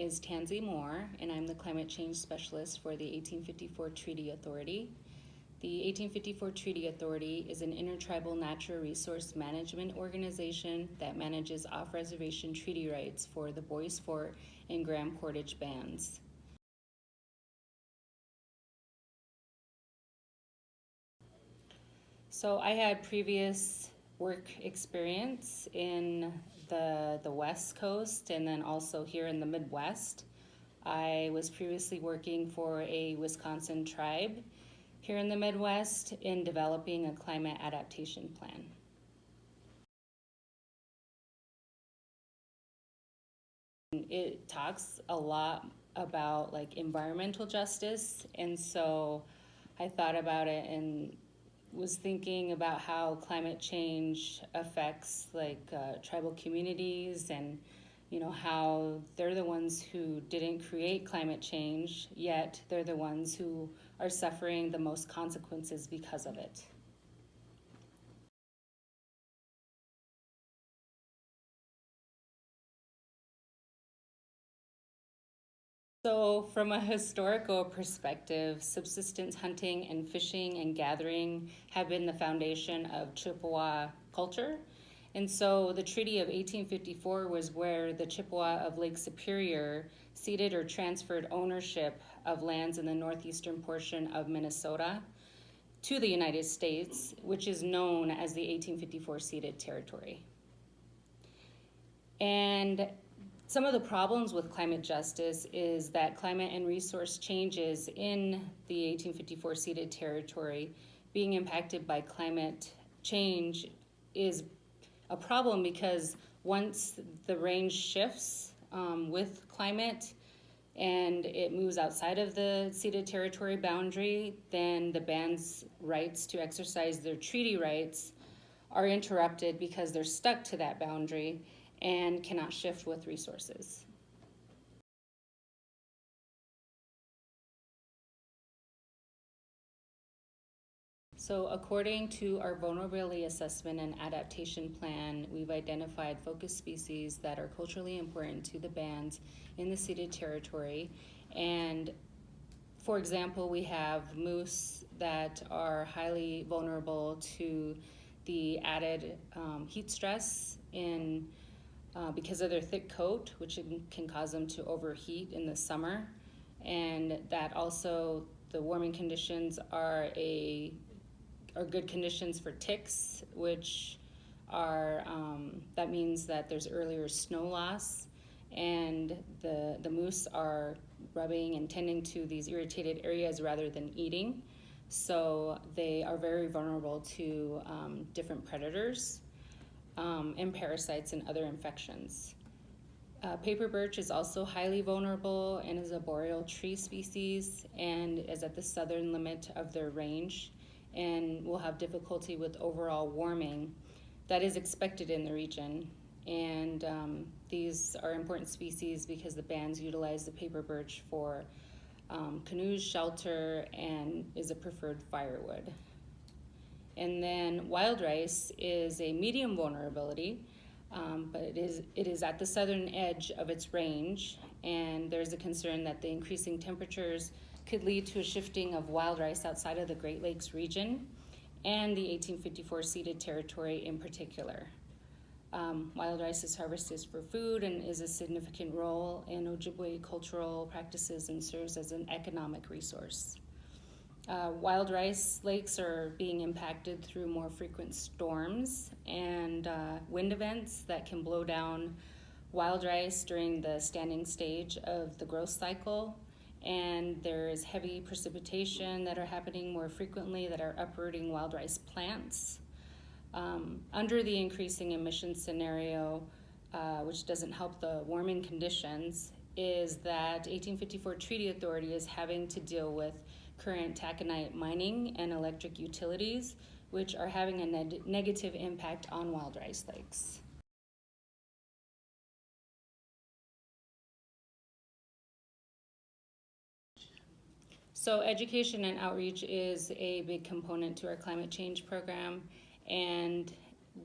is Tansey Moore, and I'm the Climate Change Specialist for the 1854 Treaty Authority. The 1854 Treaty Authority is an intertribal natural resource management organization that manages off-reservation treaty rights for the Bois Forte and Grand Portage bands. So I had previous work experience in the West Coast and then also here in the Midwest. I was previously working for a Wisconsin tribe here in the Midwest in developing a climate adaptation plan. It talks a lot about like environmental justice, and so I thought about it and was thinking about how climate change affects like tribal communities, and how they're the ones who didn't create climate change, yet they're the ones who are suffering the most consequences because of it. So from a historical perspective, subsistence hunting and fishing and gathering have been the foundation of Chippewa culture. And so the Treaty of 1854 was where the Chippewa of Lake Superior ceded or transferred ownership of lands in the northeastern portion of Minnesota to the United States, which is known as the 1854 ceded territory. And some of the problems with climate justice is that climate and resource changes in the 1854 ceded territory being impacted by climate change is a problem, because once the range shifts with climate and it moves outside of the ceded territory boundary, then the band's rights to exercise their treaty rights are interrupted because they're stuck to that boundary and cannot shift with resources. So according to our vulnerability assessment and adaptation plan, we've identified focus species that are culturally important to the bands in the ceded territory. And for example, we have moose that are highly vulnerable to the added heat stress because of their thick coat, which can cause them to overheat in the summer. And that also, the warming conditions are good conditions for ticks, which are, that means that there's earlier snow loss, and the moose are rubbing and tending to these irritated areas rather than eating. So they are very vulnerable to different predators and parasites and other infections. Paper birch is also highly vulnerable and is a boreal tree species and is at the southern limit of their range, and will have difficulty with overall warming that is expected in the region. And these are important species because the bands utilize the paper birch for canoes, shelter, and is a preferred firewood. And then wild rice is a medium vulnerability, but it is at the southern edge of its range, and there's a concern that the increasing temperatures could lead to a shifting of wild rice outside of the Great Lakes region and the 1854 ceded territory in particular. Wild rice is harvested for food and is a significant role in Ojibwe cultural practices and serves as an economic resource. Wild rice lakes are being impacted through more frequent storms and wind events that can blow down wild rice during the standing stage of the growth cycle. And there is heavy precipitation that are happening more frequently that are uprooting wild rice plants. Under the increasing emission scenario, which doesn't help the warming conditions, is that 1854 Treaty Authority is having to deal with current taconite mining and electric utilities, which are having a negative impact on wild rice lakes. So education and outreach is a big component to our climate change program, and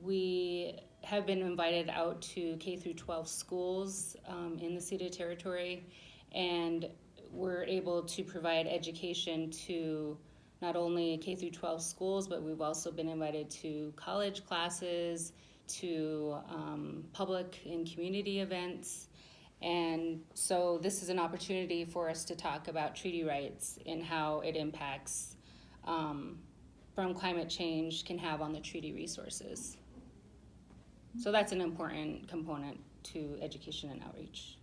we have been invited out to K through 12 schools in the ceded territory, and we're able to provide education to not only K through 12 schools, but we've also been invited to college classes, to public and community events. And so this is an opportunity for us to talk about treaty rights and how it impacts from climate change can have on the treaty resources. So that's an important component to education and outreach.